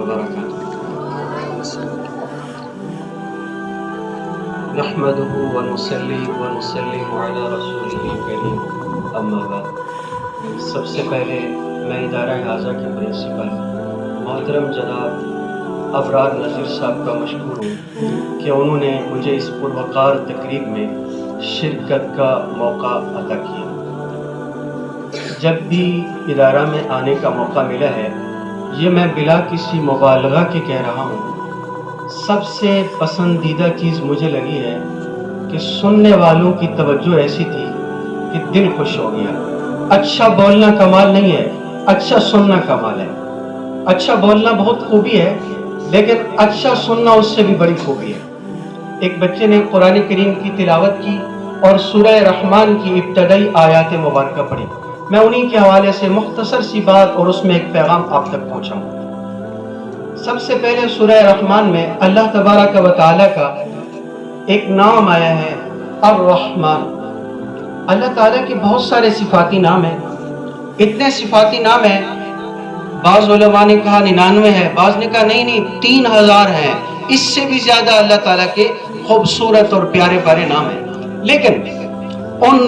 وبركاته نحمده ونصلي ونسلم على رسوله الكريم اما بعد۔ سب سے پہلے میں ادارہ اعضا کے پرنسپل محترم جناب ابرار نذیر صاحب کا مشکور ہوں کہ انہوں نے مجھے اس پروقار تقریب میں شرکت کا موقع عطا کیا۔ جب بھی ادارہ میں آنے کا موقع ملا ہے، یہ میں بلا کسی مبالغہ کے کہہ رہا ہوں، سب سے پسندیدہ چیز مجھے لگی ہے کہ سننے والوں کی توجہ ایسی تھی کہ دل خوش ہو گیا۔ اچھا بولنا کمال نہیں ہے، اچھا سننا کمال ہے۔ اچھا بولنا بہت خوبی ہے، لیکن اچھا سننا اس سے بھی بڑی خوبی ہے۔ ایک بچے نے قرآن کریم کی تلاوت کی اور سورہ رحمان کی ابتدائی آیات مبارکہ پڑھی۔ میں انہی کے حوالے سے مختصر سی بات اور اس میں ایک پیغام آپ تک پہنچاؤں۔ سب سے پہلے سورہ رحمان میں اللہ تبارک و تعالیٰ کا ایک نام آیا ہے، الرحمن۔ اللہ تعالیٰ کے بہت سارے صفاتی نام ہیں، اتنے صفاتی نام ہیں، بعض علماء نے کہا 99 ہے، بعض نے کہا نہیں 3000 ہیں، اس سے بھی زیادہ اللہ تعالیٰ کے خوبصورت اور پیارے پیارے نام ہیں۔ لیکن ان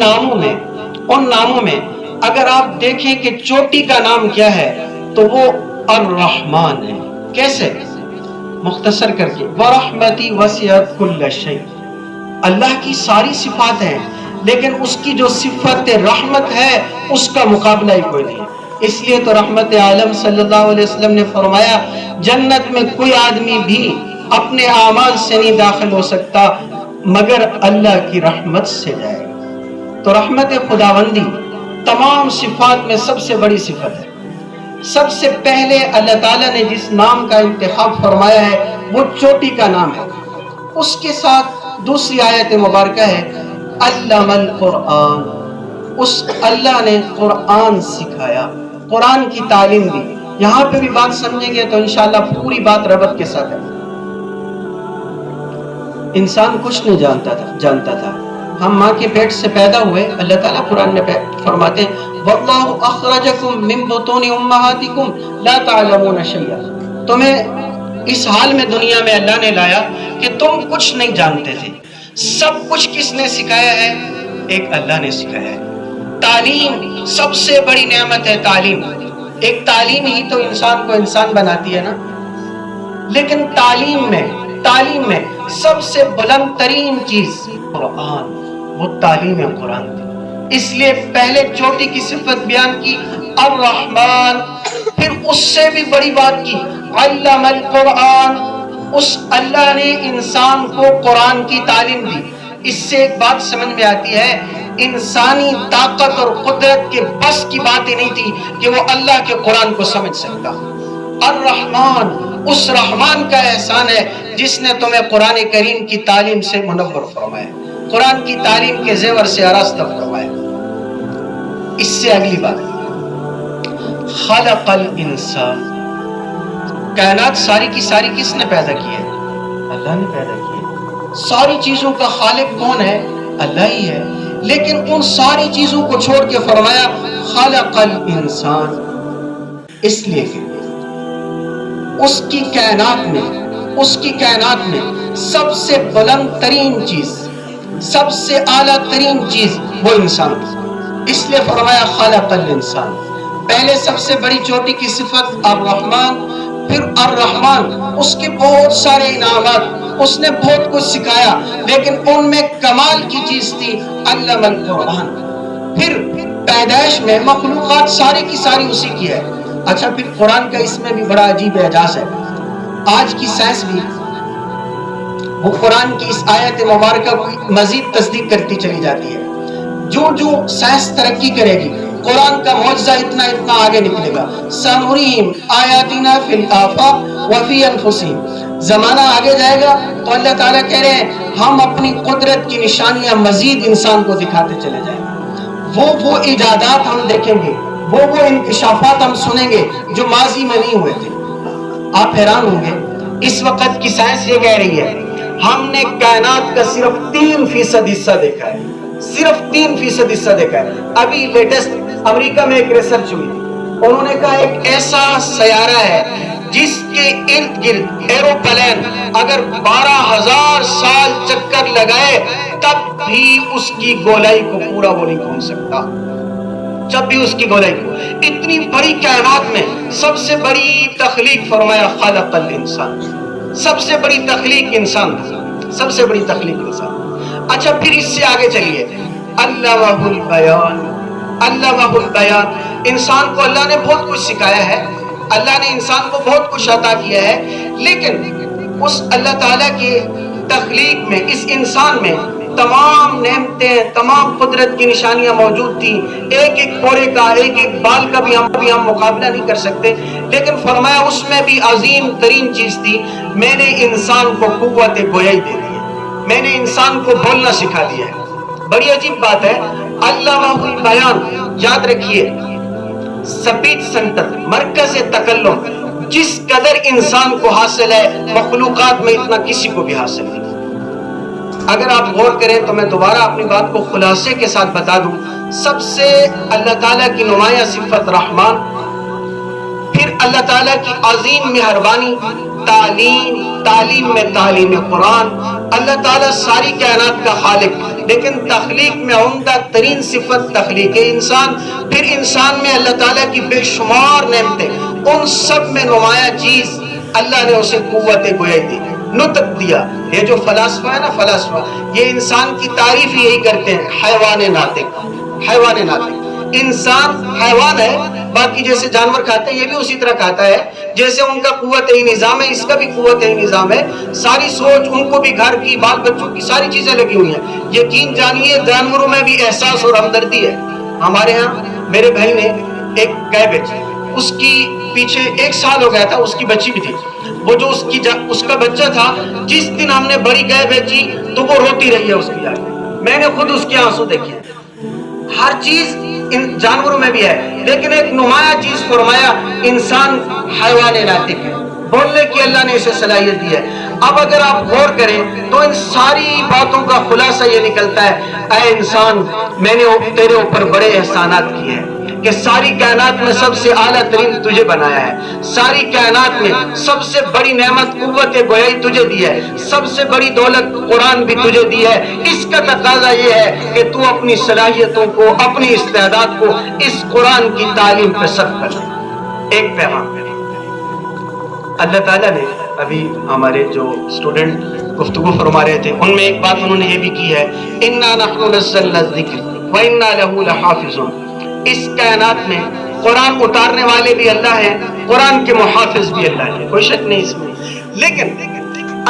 ناموں میں اگر آپ دیکھیں کہ چوٹی کا نام کیا ہے تو وہ الرحمن ہے۔ کیسے؟ مختصر کر کے، وَرَحْمَتِي وَسِعَتْ كُلَّ شَيْءٍ۔ اللہ کی ساری صفات ہیں، لیکن اس کی جو صفت رحمت ہے اس کا مقابلہ ہی کوئی نہیں۔ اس لیے تو رحمت عالم صلی اللہ علیہ وسلم نے فرمایا جنت میں کوئی آدمی بھی اپنے اعمال سے نہیں داخل ہو سکتا مگر اللہ کی رحمت سے جائے گا۔ تو رحمت خداوندی تمام صفات میں سب سے بڑی صفت ہے۔ سب سے پہلے اللہ تعالیٰ نے جس نام کا انتخاب فرمایا ہے وہ چوٹی کا نام ہے۔ اس کے ساتھ دوسری آیت مبارکہ ہے علم القرآن۔ اس اللہ نے قرآن سکھایا، قرآن کی تعلیم دی۔ یہاں پہ بھی بات سمجھیں گے تو انشاءاللہ پوری بات ربط کے ساتھ ہے۔ انسان کچھ نہیں جانتا تھا، ہم ماں کے پیٹ سے پیدا ہوئے، اللہ تعالیٰ قرآن میں فرماتے ہیں وَاللَّهُ أَخْرَجَكُم مِّن بُطُونِ أُمَّهَاتِكُمْ لَا تَعْلَمُونَ شَيْئًا۔ تمہیں اس حال میں دنیا میں اللہ نے لایا کہ تم کچھ نہیں جانتے تھے۔ سب کچھ کس نے سکھایا ہے؟ ایک اللہ نے سکھایا ہے۔ تعلیم سب سے بڑی نعمت ہے۔ تعلیم، ایک تعلیم ہی تو انسان کو انسان بناتی ہے نا۔ لیکن تعلیم میں سب سے بلند ترین چیز قرآن، وہ تعلیم قرآن تھی۔ اس لیے پہلے چوٹی کی صفت بیان کی الرحمن، پھر اس سے بھی بڑی بات کی علم القرآن۔ اس اللہ نے انسان کو قرآن کی تعلیم دی۔ اس سے ایک بات سمجھ میں آتی ہے، انسانی طاقت اور قدرت کے بس کی بات ہی نہیں تھی کہ وہ اللہ کے قرآن کو سمجھ سکتا۔ الرحمن، اس رحمان کا احسان ہے جس نے تمہیں قرآن کریم کی تعلیم سے منور فرمایا، قرآن کی تعلیم کے زیور سے آراستہ فرمایا۔ اس سے اگلی بات خلق الانسان۔ کائنات ساری کی ساری کس نے پیدا کی ہے؟ اللہ نے پیدا کی ہے۔ ساری چیزوں کا خالق کون ہے؟ اللہ ہی ہے۔ لیکن ان ساری چیزوں کو چھوڑ کے فرمایا خلق الانسان، اس لیے کہ اس کی کائنات میں سب سے بلند ترین چیز، سب سے اعلیٰ ترین چیز وہ انسان تھی۔ اس لیے فرمایا خلق الانسان۔ پہلے سب سے بڑی چوٹی کی صفت الرحمن، پھر الرحمن اس کے بہت سارے انعامات، اس نے بہت کچھ سکھایا، لیکن ان میں کمال کی چیز تھی علم القرآن۔ پھر پیدائش میں مخلوقات ساری کی ساری اسی کی ہے۔ اچھا، پھر قرآن کا اس میں بھی بڑا عجیب اعجاز ہے۔ آج کی سائنس بھی وہ قرآن کی اس آیت مبارکہ کو مزید تصدیق کرتی چلی جاتی ہے۔ جو سائنس ترقی کرے گی قرآن کا معجزہ اتنا آگے نکلے گا۔ سَنُرِيهِمْ آیَاتِنَا فِی الْآفَاقِ وَفِی أَنفُسِهِمْ۔ زمانہ آگے جائے گا تو اللہ تعالیٰ کہہ رہے ہیں ہم اپنی قدرت کی نشانیاں مزید انسان کو دکھاتے چلے جائیں گے۔ وہ ایجادات ہم دیکھیں گے، وہ انکشافات ہم سنیں گے جو ماضی میں نہیں ہوئے تھے۔ آپ حیران ہوں گے، اس وقت کی سائنس یہ کہہ رہی ہے ہم نے کائنات کا صرف 3% حصہ دیکھا ہے، صرف 3% حصہ دیکھا ہے۔ ابھی لیٹسٹ امریکہ میں ایک ریسرچ ہوئی، انہوں نے کہا ایک ایسا سیارہ ہے جس کے کے ارد گرد ایروپلین اگر 12,000 سال چکر لگائے تب بھی اس کی گولائی کو پورا وہ نہیں پہنچ سکتا، جب بھی اس کی گولائی کو۔ اتنی بڑی کائنات میں سب سے بڑی تخلیق فرمایا خلق الانسان، سب سے بڑی تخلیق انسان تھا، سب سے بڑی تخلیق انسان۔ اچھا پھر اس سے آگے چلیے، علمہ البیان، علمہ البیان، انسان کو اللہ نے بہت کچھ سکھایا ہے، اللہ نے انسان کو بہت کچھ عطا کیا ہے، لیکن اس اللہ تعالیٰ کی تخلیق میں، اس انسان میں تمام نعمتیں، تمام قدرت کی نشانیاں موجود تھیں، ایک ایک پورے کا، ایک ایک بال کا بھی ہم مقابلہ نہیں کر سکتے، لیکن فرمایا اس میں بھی عظیم ترین چیز تھی، میں نے انسان کو قوت گویائی دے دی ہے، میں نے انسان کو بولنا سکھا دیا ہے۔ بڑی عجیب بات ہے، علمہ البیان، یاد رکھیے سپیچ سینٹر، مرکز تکلم، جس قدر انسان کو حاصل ہے مخلوقات میں اتنا کسی کو بھی حاصل نہیں۔ اگر آپ غور کریں تو میں دوبارہ اپنی بات کو خلاصے کے ساتھ بتا دوں، سب سے اللہ تعالیٰ کی نمایاں صفت رحمان، پھر اللہ تعالیٰ کی عظیم مہربانی، تعلیم میں تعلیم قرآن، اللہ تعالیٰ ساری کائنات کا خالق، لیکن تخلیق میں عمدہ ترین صفت تخلیق انسان، پھر انسان میں اللہ تعالیٰ کی بے شمار نعمتیں، ان سب میں نمایاں چیز اللہ نے اسے قوت گویائی دی، نطق دیا۔ یہ جو فلاسفہ ہے نا، فلاسفہ یہ انسان کی تعریف ہی یہی کرتے ہیں، حیوان ناطق، حیوان ناطق۔ انسان حیوان ہے، باقی جیسے جانور کھاتے ہیں یہ بھی اسی طرح کھاتا ہے، جیسے ان کا قوت نظام ہے اس کا بھی قوت نظام ہے، ساری سوچ ان کو بھی، گھر کی، بال بچوں کی ساری چیزیں لگی ہوئی ہیں۔ یقین جانیے جانوروں میں بھی احساس اور ہمدردی ہے۔ ہمارے ہاں میرے بھائی نے ایک گائے بیچی، اس کی پیچھے 1 سال ہو گیا تھا، اس کی بچی بھی تھی، وہ جو اس کا بچہ تھا، جس دن ہم نے بڑی گائے بیچی تو وہ روتی رہی ہے اس کی آگے، میں نے خود اس کے آنسو دیکھے۔ ہر چیز ان جانوروں میں بھی ہے، لیکن ایک نمایاں چیز فرمایا، انسان حیوان ناطق ہے، بولنے کی اللہ نے اسے صلاحیت دی ہے۔ اب اگر آپ غور کریں تو ان ساری باتوں کا خلاصہ یہ نکلتا ہے، اے انسان میں نے تیرے اوپر بڑے احسانات کیے ہیں کہ ساری کائنات میں سب سے اعلیٰ ترین تجھے بنایا ہے، ساری کائنات میں سب سے بڑی نعمت قوت گویائی تجھے دی ہے، سب سے بڑی دولت قرآن بھی تجھے دی ہے۔ اس کا تقاضا یہ ہے کہ تو اپنی صلاحیتوں کو، اپنی استعداد کو اس قرآن کی تعلیم پہ صرف کر دے۔ ایک پیغام اللہ تعالیٰ نے، ابھی ہمارے جو اسٹوڈنٹ گفتگو فرما رہے تھے ان میں ایک بات انہوں نے یہ بھی کی ہے، اِنَّا نَحْنُ نَزَّلْنَا الذِّكْرَ وَإِنَّا لَهُ لَحَافِظُونَ۔ اس کائنات میں قرآن اتارنے والے بھی اللہ ہیں، قرآن کے محافظ بھی اللہ ہیں، کوئی شک نہیں اس میں، لیکن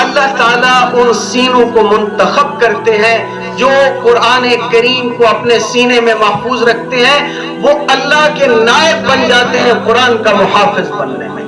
اللہ تعالیٰ ان سینوں کو منتخب کرتے ہیں جو قرآن کریم کو اپنے سینے میں محفوظ رکھتے ہیں، وہ اللہ کے نائب بن جاتے ہیں قرآن کا محافظ بننے میں۔